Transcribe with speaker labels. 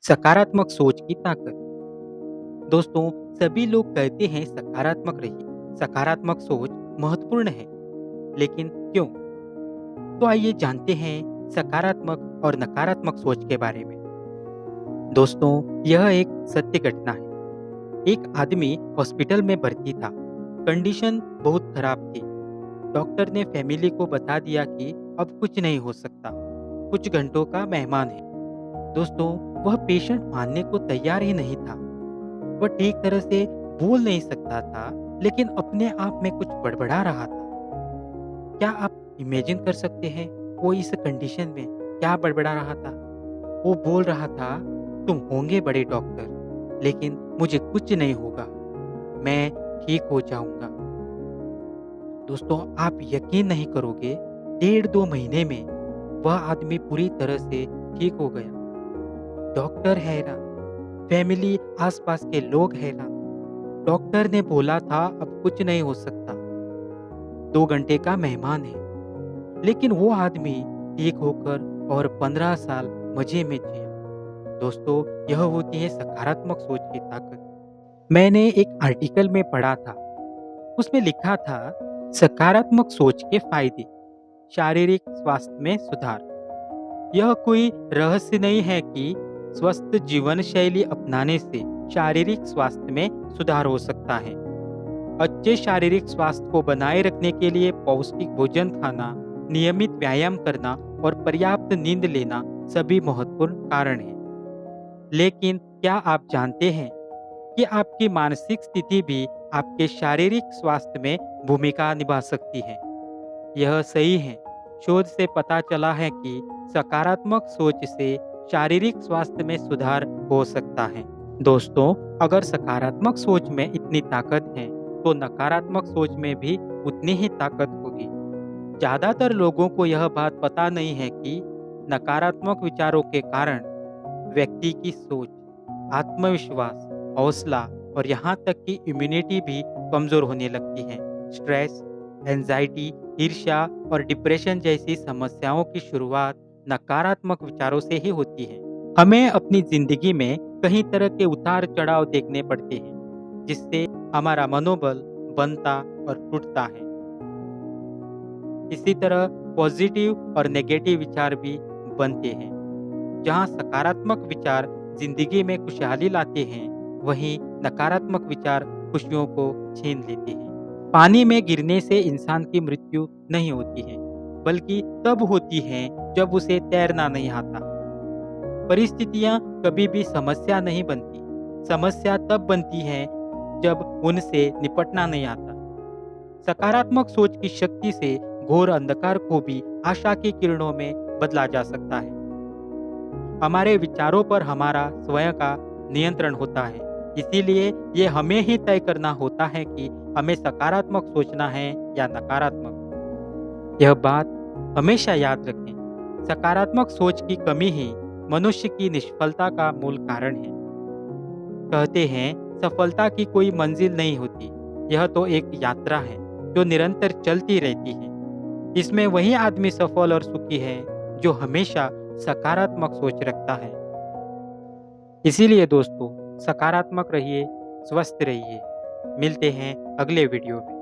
Speaker 1: सकारात्मक सोच की ताकत। दोस्तों, सभी लोग कहते हैं सकारात्मक रहिए। सकारात्मक सोच महत्वपूर्ण है, लेकिन क्यों? तो आइए जानते हैं सकारात्मक और नकारात्मक सोच के बारे में। दोस्तों, यह एक सत्य घटना है। एक आदमी हॉस्पिटल में भर्ती था। कंडीशन बहुत खराब थी। डॉक्टर ने फैमिली को बता दिया कि अब कुछ नहीं हो सकता, कुछ घंटों का मेहमान है। दोस्तों, वह पेशेंट मानने को तैयार ही नहीं था। वह ठीक तरह से बोल नहीं सकता था, लेकिन अपने आप में कुछ बड़बड़ा रहा था। क्या आप इमेजिन कर सकते हैं वो इस कंडीशन में क्या बड़बड़ा रहा था? वो बोल रहा था, तुम होंगे बड़े डॉक्टर, लेकिन मुझे कुछ नहीं होगा, मैं ठीक हो जाऊंगा। दोस्तों, आप यकीन नहीं करोगे, 1.5-2 महीने में वह आदमी पूरी तरह से ठीक हो गया। डॉक्टर हैरान, फैमिली आसपास के लोग हैरान। डॉक्टर ने बोला था अब कुछ नहीं हो सकता, 2 घंटे का मेहमान है, लेकिन वो आदमी ठीक होकर और 15 साल मजे में जिया। दोस्तों, यह होती है सकारात्मक सोच की ताकत। मैंने एक आर्टिकल में पढ़ा था, उसमें लिखा था सकारात्मक सोच के फायदे, शारीरिक स्वास्थ्य में सुधार। यह कोई रहस्य नहीं है कि स्वस्थ जीवन शैली अपनाने से शारीरिक स्वास्थ्य में सुधार हो सकता है। अच्छे शारीरिक स्वास्थ्य को बनाए रखने के लिए पौष्टिक भोजन खाना, नियमित व्यायाम करना और पर्याप्त नींद लेना सभी महत्वपूर्ण कारण हैं। लेकिन क्या आप जानते हैं कि आपकी मानसिक स्थिति भी आपके शारीरिक स्वास्थ्य में भूमिका निभा सकती है? यह सही है। शोध से पता चला है कि सकारात्मक सोच से शारीरिक स्वास्थ्य में सुधार हो सकता है। दोस्तों, अगर सकारात्मक सोच में इतनी ताकत है, तो नकारात्मक सोच में भी उतनी ही ताकत होगी। ज्यादातर लोगों को यह बात पता नहीं है कि नकारात्मक विचारों के कारण व्यक्ति की सोच, आत्मविश्वास, हौसला और यहाँ तक कि इम्यूनिटी भी कमजोर होने लगती है। स्ट्रेस, एंजाइटी, ईर्ष्या और डिप्रेशन जैसी समस्याओं की शुरुआत नकारात्मक विचारों से ही होती है। हमें अपनी जिंदगी में कई तरह के उतार चढ़ाव देखने पड़ते हैं, जिससे हमारा मनोबल बनता और टूटता है। इसी तरह पॉजिटिव और नेगेटिव विचार भी बनते हैं। जहाँ सकारात्मक विचार जिंदगी में खुशहाली लाते हैं, वहीं नकारात्मक विचार खुशियों को छीन लेते हैं। पानी में गिरने से इंसान की मृत्यु नहीं होती है, बल्कि तब होती है जब उसे तैरना नहीं आता। परिस्थितियां कभी भी समस्या नहीं बनती, समस्या तब बनती है जब उनसे निपटना नहीं आता। सकारात्मक सोच की शक्ति से घोर अंधकार को भी आशा की किरणों में बदला जा सकता है। हमारे विचारों पर हमारा स्वयं का नियंत्रण होता है, इसीलिए ये हमें ही तय करना होता है कि हमें सकारात्मक सोचना है या नकारात्मक। यह बात हमेशा याद रखें, सकारात्मक सोच की कमी ही मनुष्य की निष्फलता का मूल कारण है। कहते हैं सफलता की कोई मंजिल नहीं होती, यह तो एक यात्रा है जो निरंतर चलती रहती है। इसमें वही आदमी सफल और सुखी है जो हमेशा सकारात्मक सोच रखता है। इसीलिए दोस्तों, सकारात्मक रहिए, स्वस्थ रहिए। मिलते हैं अगले वीडियो में।